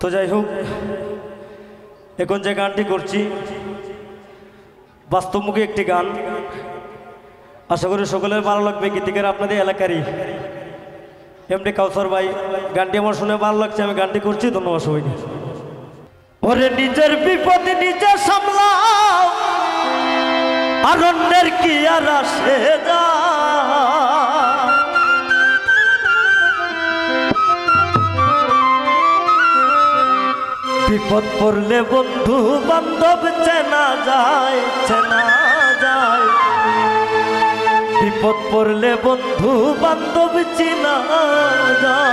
তো যাই হোক, এখন যে গানটি করছি বাস্তবমুখী একটি গান, আশা করি সকলের ভালো লাগবে। গীতিকার আপনাদের এলাকারই এমডি কাউসার ভাই, গানটি আমার শুনে ভালো লাগছে, আমি গানটি করছি। ধন্যবাদ সবাইকে। ওরে নিজের বিপদ নিজে সামলাও, আর অন্যের কি আর আসে যা। বিপদ পড়লে বন্ধু বান্ধব চেনা যায়, চেনা যায়। বিপদ পড়লে বন্ধু বান্ধব চেনা যায়।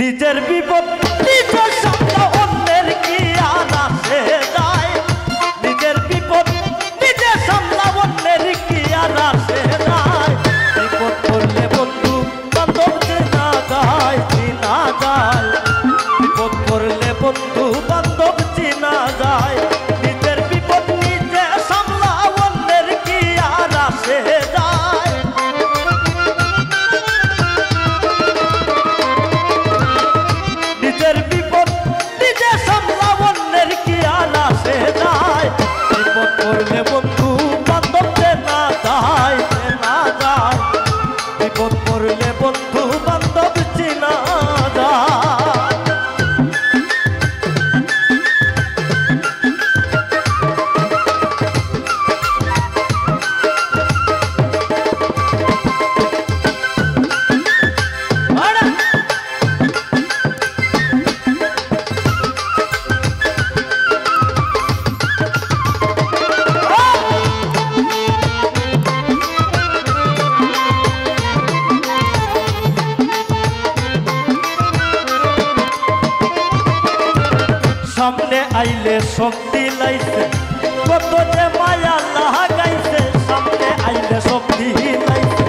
নিজের বিপদ নিজে সামলাও, অন্যের কি আর আসে যায়। নিজের বিপদ নিজে সামলাও, অন্যের কি আর আসে যায়। বিপদ পড়লে বন্ধু বান্ধব চেনা যায়, চেনা যায়। বিপদ পড়লে বন্ধু বান্ধব চেনা যায়। নিজের বিপদ নিজে সামলাও, অন্যের কি আর আসে যায়। নিজের বিপদ নিজে সামলাও, অন্যের কি আর আসে যায়। বিপদ পড়লে বন্ধু বান্ধব চেনা যায়, চেনা যায়। বিপদ পড়লে বন্ধু বান্ধব চেনা যায়। সামনে আইলে শক্তি লাইছে, কত যে মায়া লাগাইছে। সামনে আইলে শক্তি লাইছে,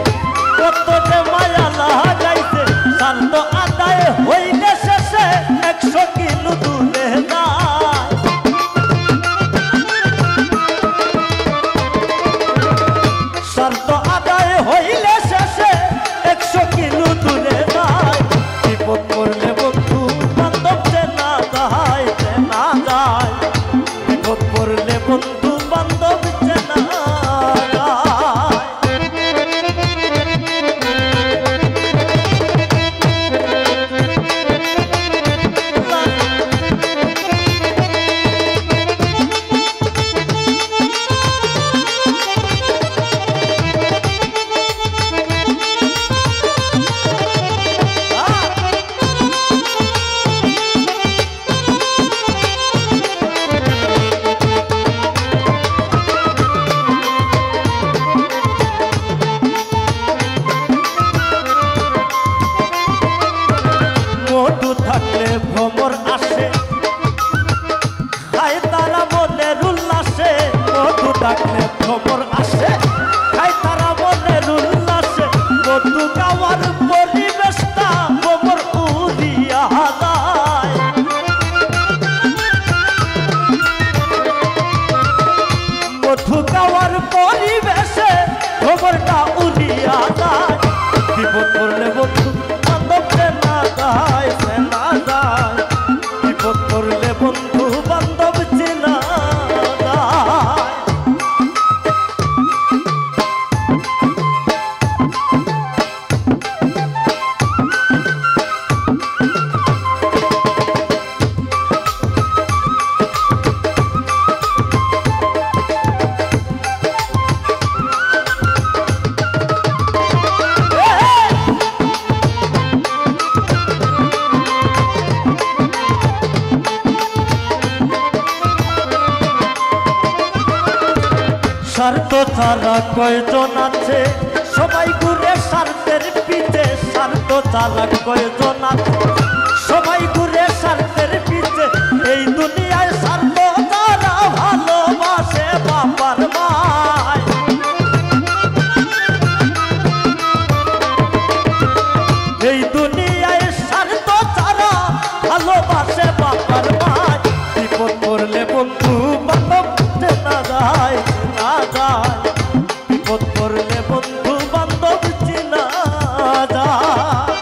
কত যে মায়া লাগাইছে। শান্ত আদায় হইলে শেষে 100 কিলো তুলে যায়। শান্ত আদায় হইলে শেষে 100 কিলো তুলে যায়। বিপদ পড়লে বন্ধু বান্ধব চেনা যায়, চেনা যায়। বিপদ পড়লে বন্ধু বান্ধব চেনা যায়। মধু থাকলে ভ্রমর আসে, খায় তারা মনের উল্লাসে। মধু থাকলে ভ্রমর আসে, খায় তারা মনের উল্লাসে। মধু খাওয়ার পরিবেশটা ভ্রমর উড়িয়া যায়। মধু খাওয়ার পরিবেশে ভ্রমরটা উড়িয়া যায়। বিপদ পড়লে বন্ধু বান্ধব চেনা যায়, চেনা যায়। বিপদ পড়লে বন্ধু বান্ধব চেনা যায়। স্বার্থ ছাড়া কয়জন আছে, সবাই ঘুরে স্বার্থের পিছে। স্বার্থ ছাড়া কয়জন আছে, সবাই ঘুরে স্বার্থের পিছে। এই দুনিয়ায় স্বার্থ ছাড়া ভালোবাসে বাবার মায়। এই দুনিয়ায় স্বার্থ ছাড়া ভালোবাসে বাবার মায়। বিপদ পড়লে বন্ধু বান্ধব চেনা যায়, চেনা যায়। বিপদ পড়লে বন্ধু বান্ধব চেনা যায়।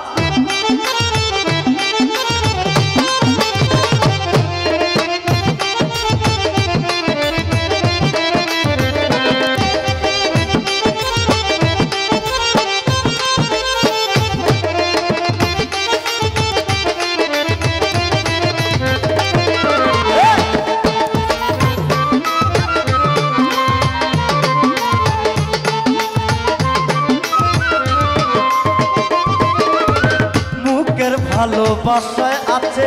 ভালোবাসায় আছে,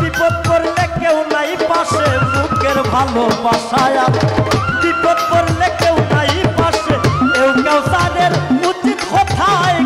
বিপদ পড়লে কেউ নাই পাশে, বুকের ভালোবাসায় আছে, বিপদ পড়লে কেউ নাই পাশে। কেউ কাউসারের উচিত কথায়